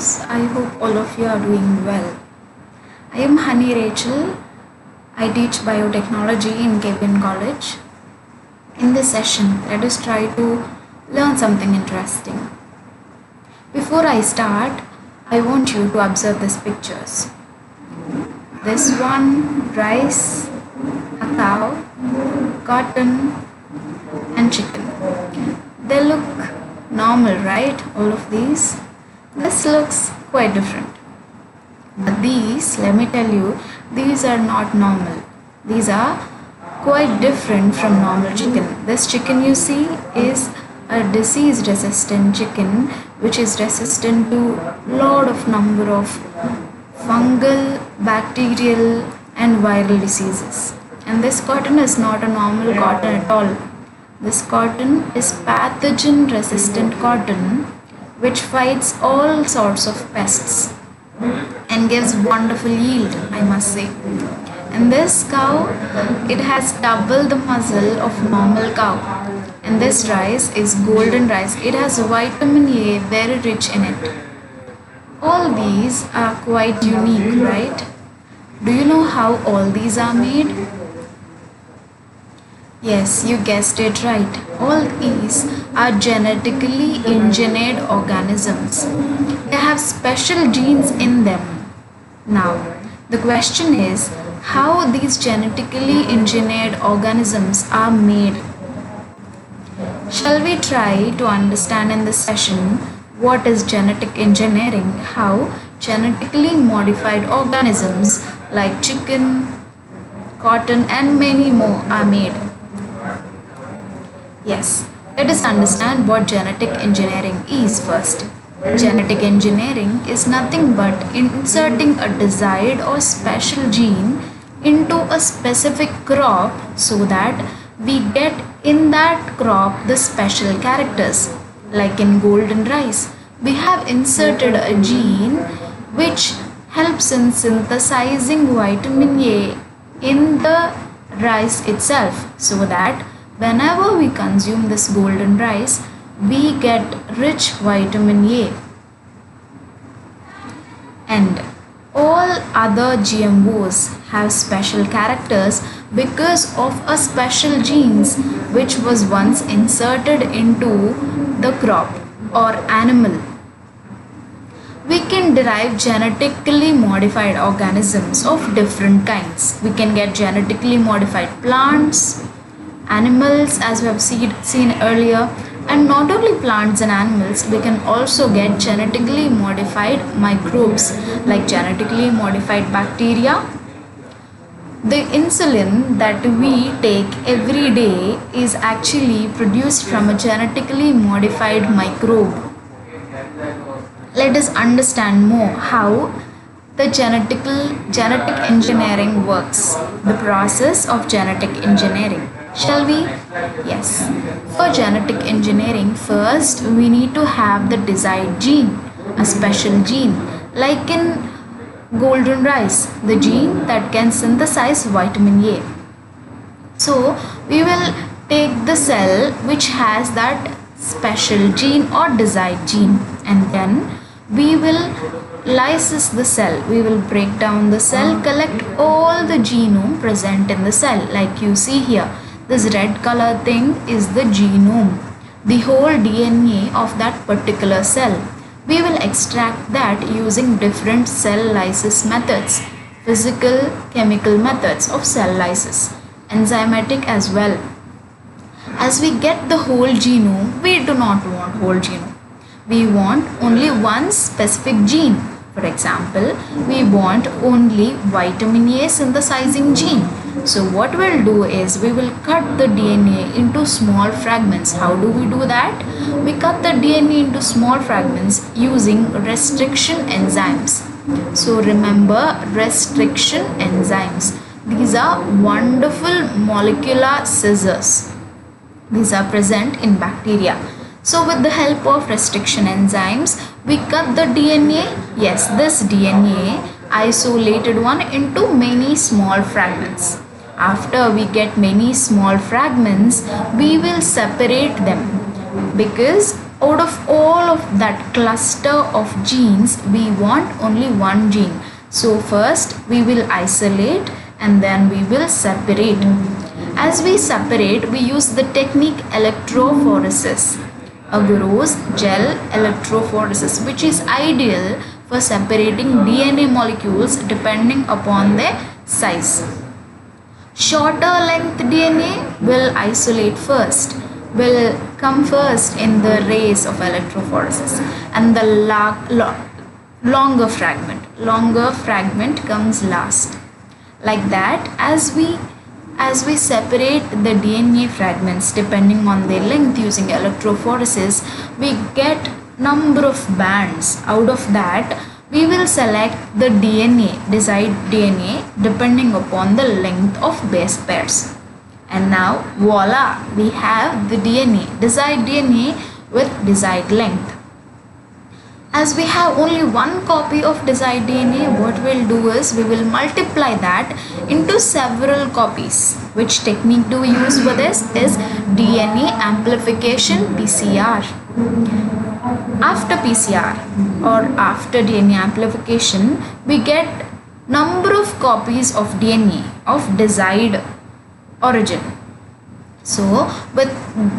viewers, I hope all of you are doing well. I am Honey Rachel. I teach Biotechnology in K.B.N college. In this session, let us try to learn something interesting. Before I start, I want you to observe these pictures. This one, rice, a cow, cotton, and chicken. They look normal, right? All of these. This looks quite different. But these, let me tell you, these are not normal. These are quite different from normal chicken. This chicken you see is a disease resistant chicken which is resistant to lot of number of fungal, bacterial and viral diseases. And this cotton is not a normal cotton at all. This cotton is pathogen resistant cotton which fights all sorts of pests and gives wonderful yield, I must say. And this cow, it has double the muscle of normal cow. And this rice is golden rice. It has vitamin A very rich in it. All these are quite unique, right? Do you know how all these are made? Yes, you guessed it right. All these are genetically engineered organisms. They have special genes in them. Now, the question is how these genetically engineered organisms are made. Shall we try to understand in this session what is genetic engineering, how genetically modified organisms like chicken, cotton and many more are made. Yes, let us understand what genetic engineering is first. Genetic engineering is nothing but inserting a desired or special gene into a specific crop so that we get in that crop the special characters. Like in golden rice, we have inserted a gene which helps in synthesizing vitamin A in the rice itself so that whenever we consume this golden rice, we get rich vitamin A. And all other GMOs have special characters because of a special genes which was once inserted into the crop or animal. We can derive genetically modified organisms of different kinds. We can get genetically modified plants, animals as we have seen earlier, and not only plants and animals, we can also get genetically modified microbes like genetically modified bacteria. The insulin that we take every day is actually produced from a genetically modified microbe. Let us understand more how the genetic engineering works, the process of genetic engineering. Shall we? Yes. For genetic engineering, first we need to have the desired gene, a special gene, like in golden rice, the gene that can synthesize vitamin A. So we will take the cell which has that special gene or desired gene, and then we will lysis the cell. We will break down the cell, collect all the genome present in the cell, like you see here. This red color thing is the genome, the whole DNA of that particular cell. We will extract that using different cell lysis methods, physical, chemical methods of cell lysis, enzymatic as well. As we get the whole genome, we do not want whole genome. We want only one specific gene. For example, we want only vitamin A synthesizing gene. So what we'll do is we will cut the DNA into small fragments. How do we do that? We cut the DNA into small fragments using restriction enzymes. So remember restriction enzymes. These are wonderful molecular scissors. These are present in bacteria. So with the help of restriction enzymes, we cut the DNA. Yes, this DNA, isolated one, into many small fragments. After we get many small fragments, we will separate them because out of all of that cluster of genes, we want only one gene. So first we will isolate and then we will separate. As we separate, we use the technique electrophoresis, a gross gel electrophoresis, which is ideal for separating DNA molecules depending upon their size. Shorter length DNA will isolate first, will come first in the race of electrophoresis, and the longer fragment comes last. Like that, as we separate the DNA fragments depending on their length using electrophoresis, we get number of bands. Out of that, we will select the desired DNA depending upon the length of base pairs. And now voila, we have the desired DNA with desired length. As we have only one copy of desired DNA, what we'll do is we will multiply that into several copies. Which technique do we use for this is DNA amplification, PCR. After PCR or after DNA amplification, we get number of copies of DNA of desired origin. So with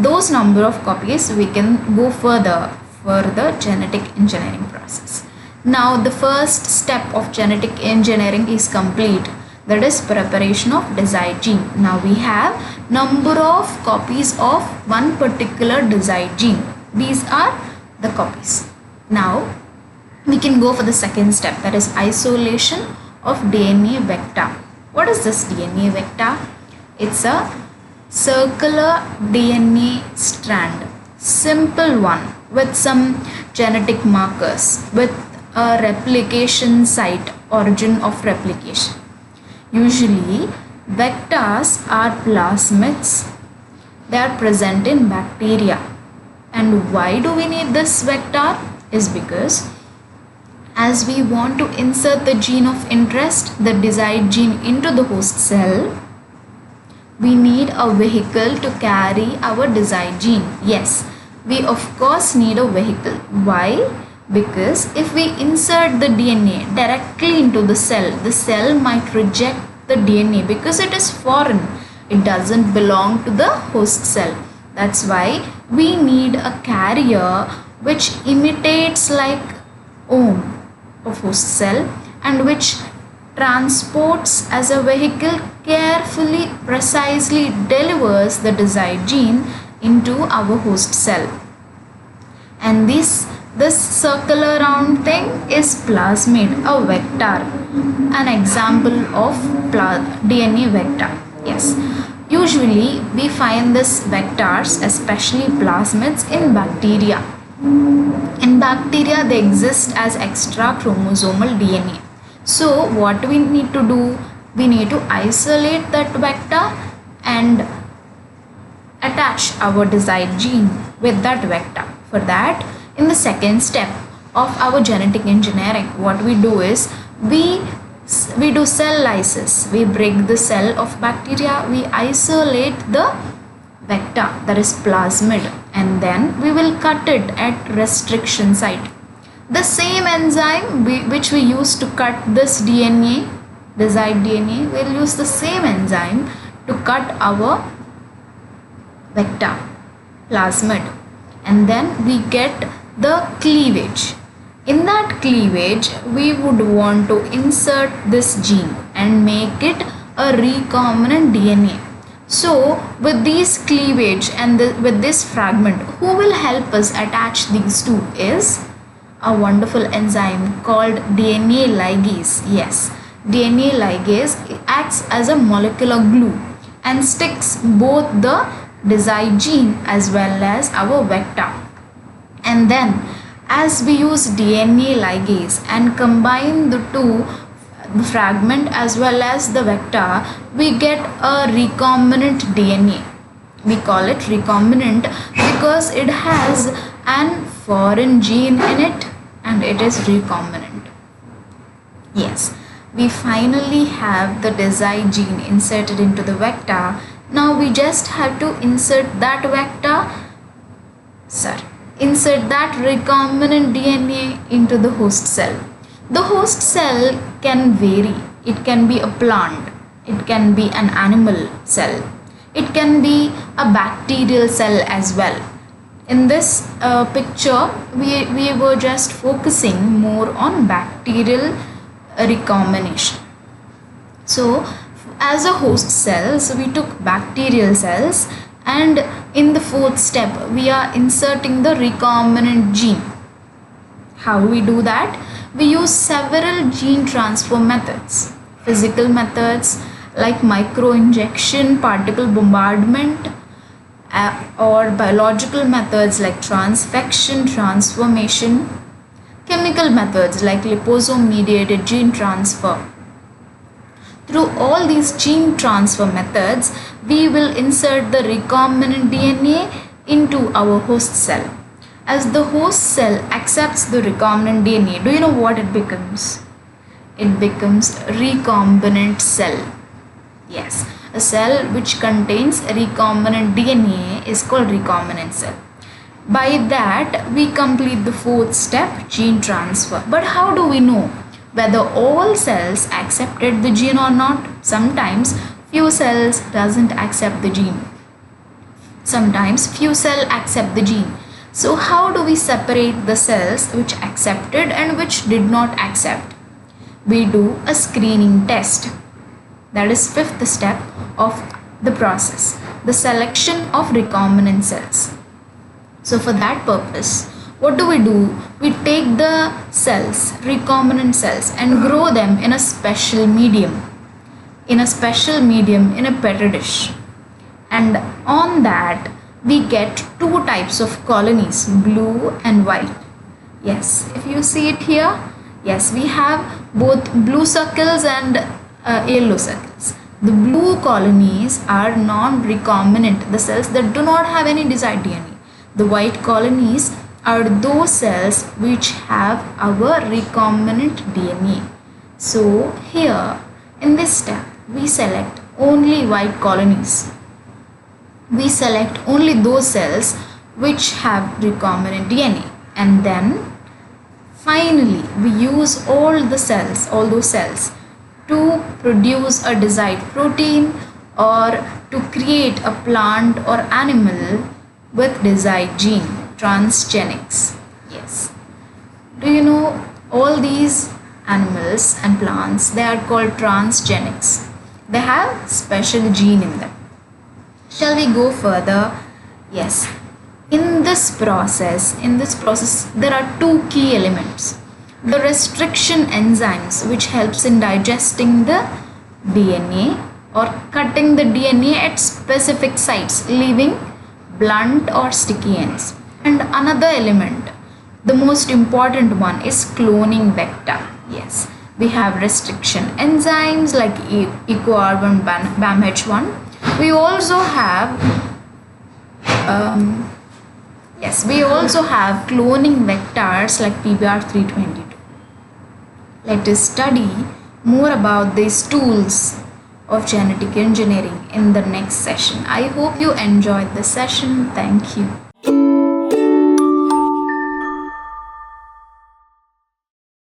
those number of copies, we can go further for the genetic engineering process. Now the first step of genetic engineering is complete, that is preparation of desired gene. Now we have number of copies of one particular desired gene. These are the copies. Now we can go for the second step, that is isolation of DNA vector. What is this DNA vector? It's a circular DNA strand, simple one with some genetic markers with a replication site, origin of replication. Usually vectors are plasmids. They are present in bacteria. And why do we need this vector? Is because as we want to insert the gene of interest, the desired gene, into the host cell, we need a vehicle to carry our desired gene. Yes, we of course need a vehicle. Why? Because if we insert the DNA directly into the cell might reject the DNA because it is foreign. It doesn't belong to the host cell. That's why we need a carrier which imitates like ohm of host cell and which transports as a vehicle, carefully, precisely delivers the desired gene into our host cell. And this circular round thing is plasmid, a vector, an example of DNA vector. Yes, usually we find these vectors, especially plasmids, in bacteria. In bacteria, they exist as extra chromosomal DNA. So what we need to do? We need to isolate that vector and attach our desired gene with that vector. For that, in the second step of our genetic engineering, what we do is we do cell lysis. We break the cell of bacteria, we isolate the vector, that is plasmid, and then we will cut it at restriction site. The same enzyme which we use to cut this DNA, desired DNA, we'll use the same enzyme to cut our vector, plasmid, and then we get the cleavage. In that cleavage, we would want to insert this gene and make it a recombinant DNA. So with this cleavage and with this fragment, who will help us attach these two is a wonderful enzyme called DNA ligase. Yes, DNA ligase acts as a molecular glue and sticks both the desired gene as well as our vector. And then as we use DNA ligase and combine the two, the fragment as well as the vector, we get a recombinant DNA. We call it recombinant because it has an foreign gene in it and it is recombinant. Yes, we finally have the desired gene inserted into the vector. Now we just have to insert that vector. Sir, insert that recombinant DNA into the host cell. The host cell can vary. It can be a plant, it can be an animal cell, it can be a bacterial cell as well. In this picture, we were just focusing more on bacterial recombination. So, as a host cell, so we took bacterial cells, and in the fourth step, we are inserting the recombinant gene. How do we do that? We use several gene transfer methods, physical methods like microinjection, particle bombardment, or biological methods like transfection, transformation, chemical methods like liposome mediated gene transfer. Through all these gene transfer methods, we will insert the recombinant DNA into our host cell. As the host cell accepts the recombinant DNA, do you know what it becomes? It becomes a recombinant cell. Yes, a cell which contains recombinant DNA is called recombinant cell. By that, we complete the fourth step, gene transfer. But how do we know whether all cells accepted the gene or not? Sometimes few cells doesn't accept the gene. Sometimes few cells accept the gene. So how do we separate the cells which accepted and which did not accept? We do a screening test. That is fifth step of the process, the selection of recombinant cells. So for that purpose, what do? We take the cells, recombinant cells, and grow them in a special medium. In a petri dish. And on that, we get two types of colonies, blue and white. Yes, if you see it here, yes, we have both blue circles and yellow circles. The blue colonies are non-recombinant, the cells that do not have any desired DNA. The white colonies are those cells which have our recombinant DNA. So here in this step, we select only white colonies. We select only those cells which have recombinant DNA, and then finally we use all those cells to produce a desired protein or to create a plant or animal with desired gene, transgenics. Yes. Do you know all these animals and plants, they are called transgenics. They have special gene in them. Shall we go further? Yes. In this process, there are two key elements. The restriction enzymes, which helps in digesting the DNA or cutting the DNA at specific sites, leaving blunt or sticky ends. And another element, the most important one, is cloning vector. Yes, we have restriction enzymes like EcoR1, BAMH1. We also have cloning vectors like PBR322. Let us study more about these tools of genetic engineering in the next session. I hope you enjoyed this session. Thank you.